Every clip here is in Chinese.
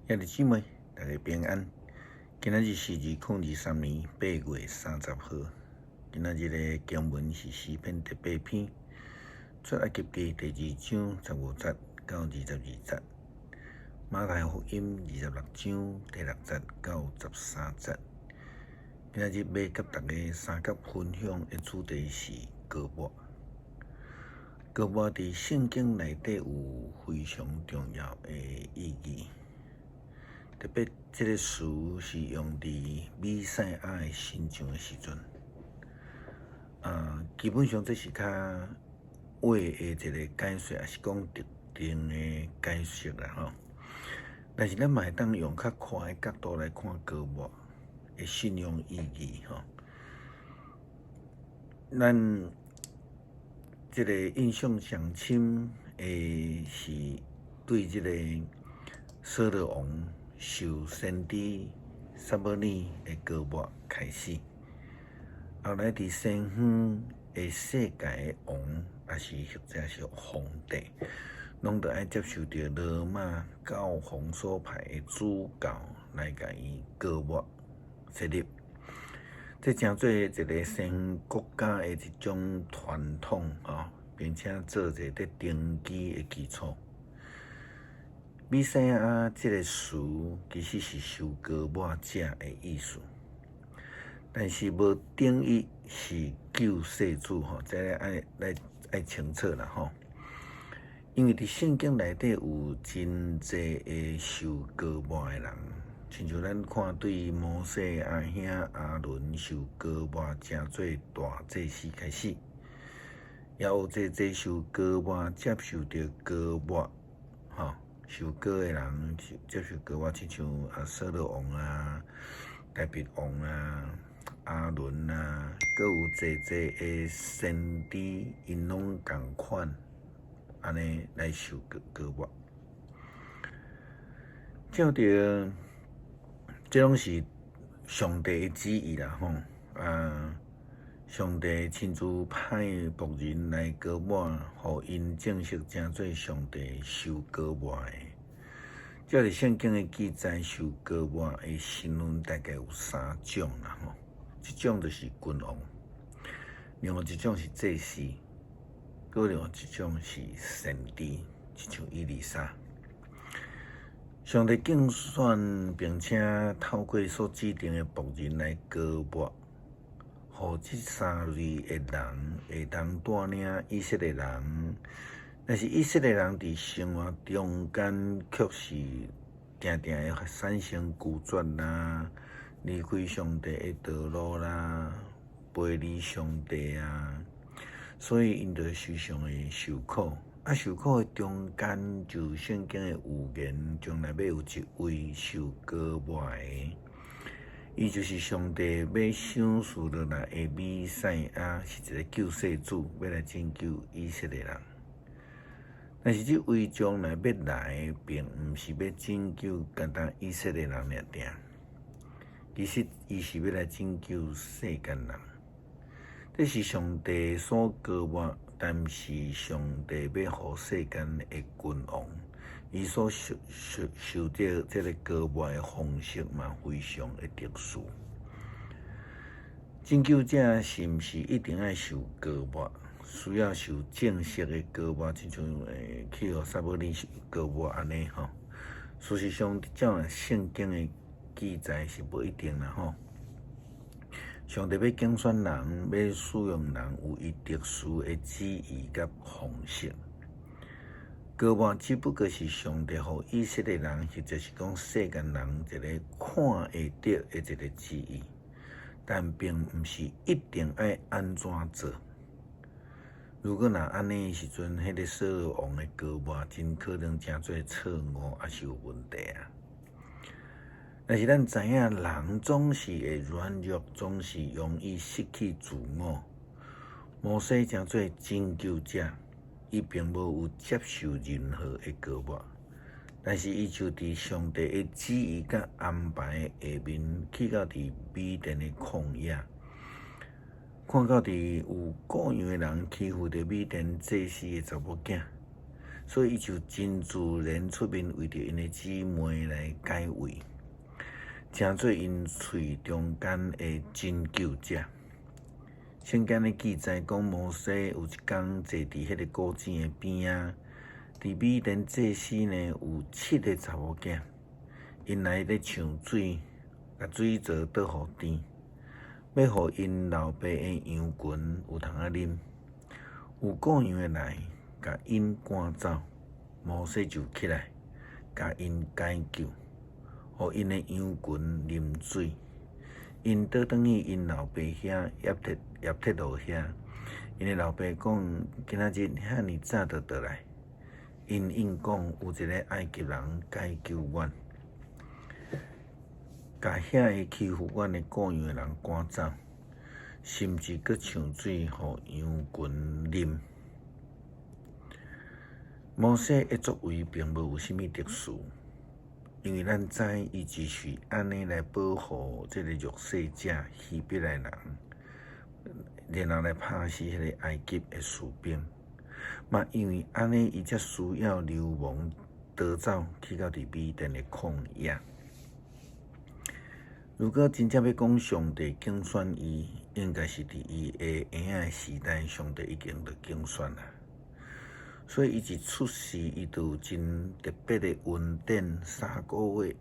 兄弟姊妹，大家平安。今仔日是2023年8月30号。今仔日的经文是诗篇第8篇，出埃及记第2章15节到22节，马太福音26章第6节到13节。今仔日要甲大家三角分享的主题是歌抹。歌抹伫圣经内底有非常重要的意义。特别，这个词是用伫弥赛亚的新唱的时阵，基本上这是较话的一个解说，也是讲特定的解释啦吼。但是咱嘛会当用较宽的角度来看歌抹的信仰意义吼。咱这个印象上深的是对这个扫罗王受先知撒母耳的歌抹开始，后来伫西方的世界的王，也是或者是皇帝，拢得爱接受到罗马教皇所派的主教来甲伊歌抹设立。这诚做一个西方国家的一种传统并且做一个登基的基础。弥赛亚这个词其实是受歌抹者的意思，但是无定义是救世主这爱清楚啦吼。因为伫圣经内底有真侪的受歌抹的人，亲像咱看对摩西阿兄阿伦受歌抹真做大祭司开始，也有这受歌抹接受到歌抹受歌的人接受歌抹，亲像扫罗王啊、大卫王啊、阿伦啊，阁有侪的先知，因拢共款安尼来受歌抹。照着这拢是上帝的旨意啦吼上帝亲自派仆人来歌抹，互因正式成做上帝受歌抹的。照着圣经的记载，受歌抹的身份大概有3种啦吼。一种就是君王，另外一种是祭司，另外一种是先知，亲像以利沙。上帝竞选并且透过所指定的仆人来歌抹，互这3类的人会当带领以色列人。但是以色列人伫生活中间，却是定定会产生拒绝啦、离开上帝的道路啦、背离上帝啊，所以因就时常会受苦。受苦的中间，就圣经的预言，将来要有一位受歌抹的，伊就是上帝要赏赐落来的弥赛亚，是一个救世主，要来拯救以色列人。但是这位将来要来的，并不是要拯救单单以色列人尔定，其实伊是要来拯救世间人。这是上帝所歌抹，但是上帝要互世间的君王，伊所受到这个歌抹的方式嘛，非常的特殊。拯救者是不是一定要受歌抹？需要受正式的歌抹，亲像去互撒母耳歌抹安尼吼。事实上，照圣经的记载是无一定啦吼。上帝要竞选人，要使用人，有伊特殊的旨意甲方式。歌抹只不过是上帝互以色列人，或者是讲世间人一个看会到的一个旨意，但并不是一定要安怎做。如果安尼的时阵，迄个扫罗王的歌抹真可能真做错误，也是有问题啊。但是咱知影，人总是会软弱，总是容易失去自我。摩西真做拯救者，伊并无有接受任何的歌抹，但是伊就伫上帝的旨意甲安排下面，去到伫米甸的旷野。看到有各样的人欺负着米甸祭司的查某囝，所以伊就真自然出面为着因的姊妹来解围，成做因喙中间的拯救者。圣经的记载讲，摩西有一天坐伫迄个古井的边啊，伫米甸祭司呢有7个查某囝，因来咧抢水，甲水槽倒互甜，要互因老爸的羊群有通啊啉。有各样的来，甲因赶走，摩西就起来，甲因解救，互因的羊群啉水。因倒转去因老爸遐叶铁路遐，因的老爸讲：今仔日遐尼早就倒来。因应讲有一个埃及人解救阮，甲遐个欺负阮的各样的人赶走，甚至阁抢水互羊群啉。摩西的作为并无有啥物特殊，因为咱知伊只是安尼来保护这个弱势者、希伯来人，然后来拍死迄个埃及的士兵。嘛，因为安尼，伊才需要流亡逃走，去到伫米甸的旷野。如果真正要讲上帝竞选伊，应该是伫伊的婴仔时代，上帝已经就竞选啦。所以伊一出世，伊就有真特别的恩典，3个月，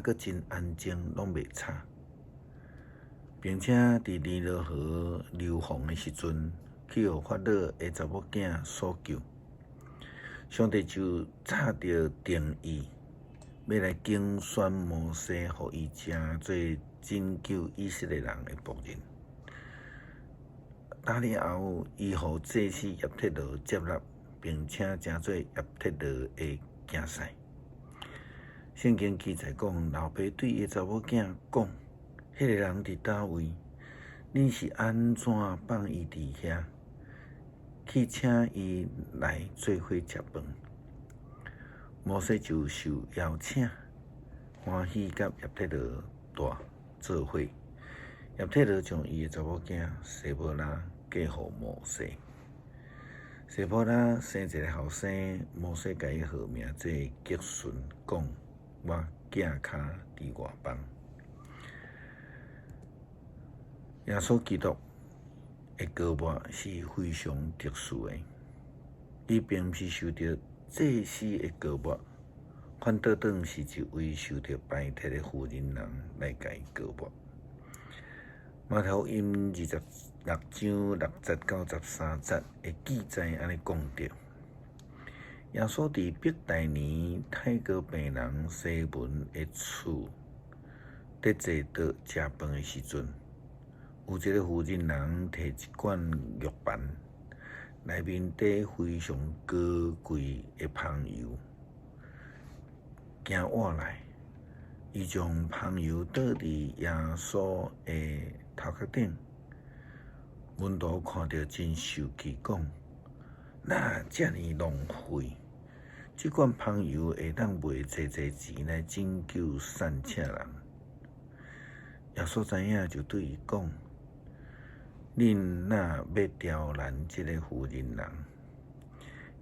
阁真安静，拢袂吵，并且伫尼罗河流洪的时阵，去互法老的查某囝所救。上帝就早着定义，要来竞选摩西，互伊成做拯救以色列人的仆人。打了后，伊互祭司叶忒罗接纳，并且成做叶忒罗的囝婿。圣经记载讲，老爸对伊查某囝讲：“迄个人伫倒位？恁是安怎放伊伫遐？去请伊来做伙食饭。”摩西就受邀请，欢喜甲叶忒罗大做伙。叶忒罗将伊的查某囝西波拉嫁互摩西。西波拉生一个后生，摩西甲伊号名做吉顺，讲我囝脚伫外邦。耶稣基督的膏抹是非常特殊的，伊并不是受到祭司的膏抹，反倒当是一位受到拜铁的妇人人来甲伊膏抹。马太福音26章60到13节的记载安尼讲着：耶稣伫伯大尼泰戈病人西门的厝，伫坐倒食饭的时阵，有一个妇人人摕一罐玉盘，内面底非常高贵的香油，行碗来，伊将香油倒伫耶稣的头壳顶。门徒看到真受气，讲：哪遮尔浪费？这罐香油会当卖济钱来拯救善车人。耶稣知影就对伊讲：恁哪要刁难这个妇人人？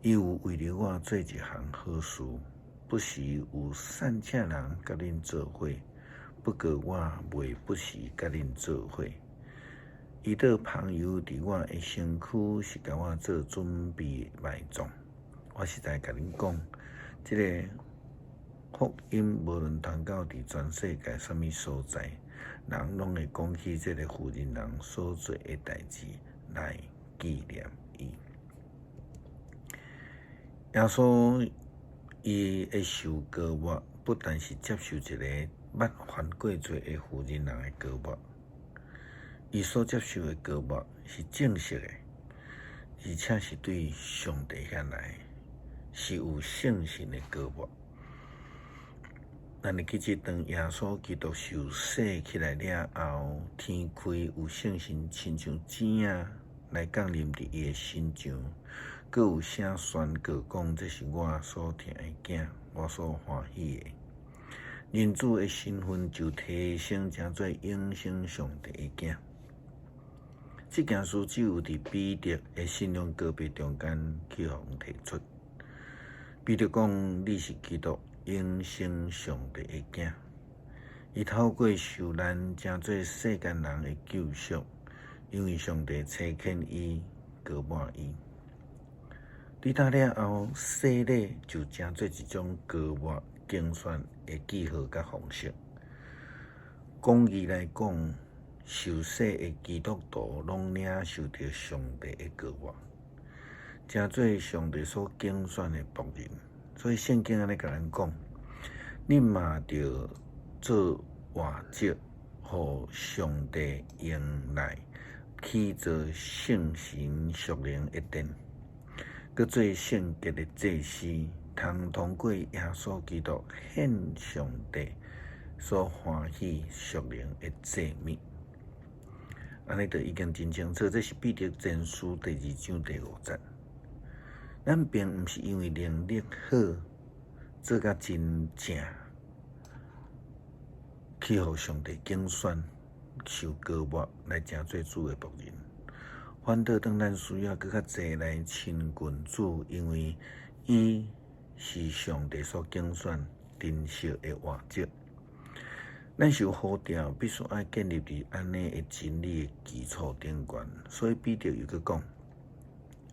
伊有为了我做一项好事，不时有善车人甲恁做伙，不过我袂不时甲恁做伙。伊倒香油伫我的身躯，是甲我做准备埋葬。我实在甲恁讲，这个福音无论传到伫全世界什么所在，人拢会讲起这个妇人人所做的代志来纪念伊。耶稣伊的受膏抹，不但是接受一个捌犯过罪的妇人人的膏抹，伊所接受的膏抹是正式的，而且是对上帝遐来，是有圣神的膏抹。咱会记即当耶稣基督受洗起来了后，天开有圣神亲像井仔来降临伫伊的身上，阁有声宣告讲：这是我所疼的囝，我所欢喜的。人子的身份就提升成做永生上帝的囝。这件事只有伫彼得的信仰告别中间去互提出。彼得讲：“你是基督，永生上帝的囝。伊透过受难，成做世间人的救赎，因为上帝差遣伊，高抹伊。你打了后，洗礼就成做一种高抹竞选的记号甲方式。广义来讲，受洗的基督徒拢领受着上帝的高抹。”成做上帝所拣选的仆人，所以圣经安尼甲咱讲，你嘛着做活祭，互上帝用来起做圣神属灵的殿，搁做圣洁的祭司，通过耶稣基督献上帝所欢喜属灵的祭物。安尼就已经真清楚，这是彼得前书第2章第5节。咱并毋是因为能力好，做甲真正，去互上帝拣选、受膏抹来成做主的仆人。反倒当咱需要搁较济来亲近主，因为伊是上帝所拣选、珍惜的活祭。咱受呼召，必须爱建立伫安尼的真理的基础顶悬。所以彼得又搁讲，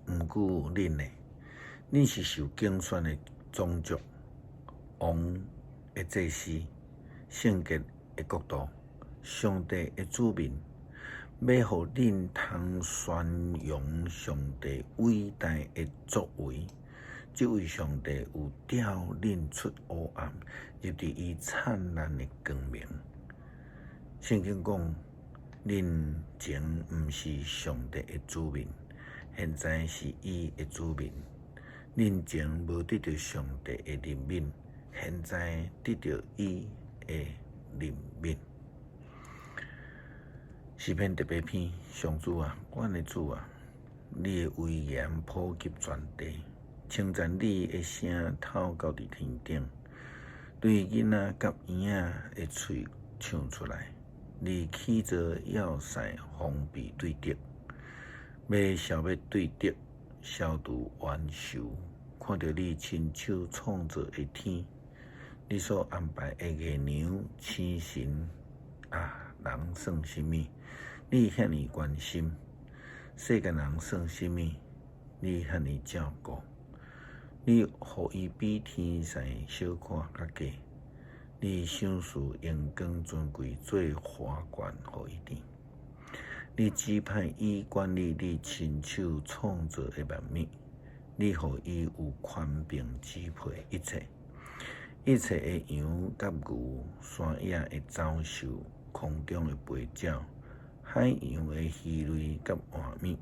毋过恁呢？你是受拣选的种族、王的祭司、圣洁的国度、上帝的子民，要互恁通宣扬上帝伟大的作为。这位上帝有调恁出黑暗，入伫伊灿烂的光明。圣经讲，恁前毋是上帝的子民，现在是伊的子民。恁前无得到上帝的怜悯，现在得到伊的怜悯。诗篇第8篇，上主啊，阮的主啊，你的威严普及全地，称赞你的声透到伫天顶，对囡仔甲婴仔的喙唱出来。你起造要塞，防备对敌，要消灭对敌。消除冤仇，看到你亲手创造的天，你所安排的月亮、星辰啊，人算什么？你遐尼关心，世间人算什么？你遐尼照顾，你互伊比天使小看较低，你赏赐阳光尊贵做花冠互伊甜。你指派伊管理你亲手创造的万物，你互伊有权柄支配一切，一切的羊甲牛，山野的走兽，空中的飞鸟，海洋的鱼类甲蛙物。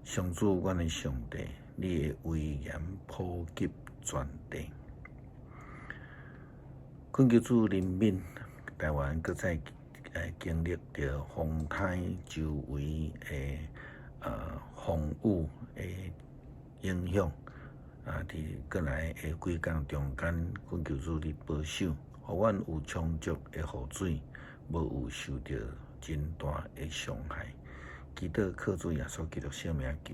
上主，阮的上帝，你的威严普及全地。恳求主怜悯台湾，搁再经历着风台周围的风雨的影响伫过来的几工中间，恳求主你保守，互阮有充足的雨水，无有受到真大的伤害。祈祷靠主耶稣基督圣名求。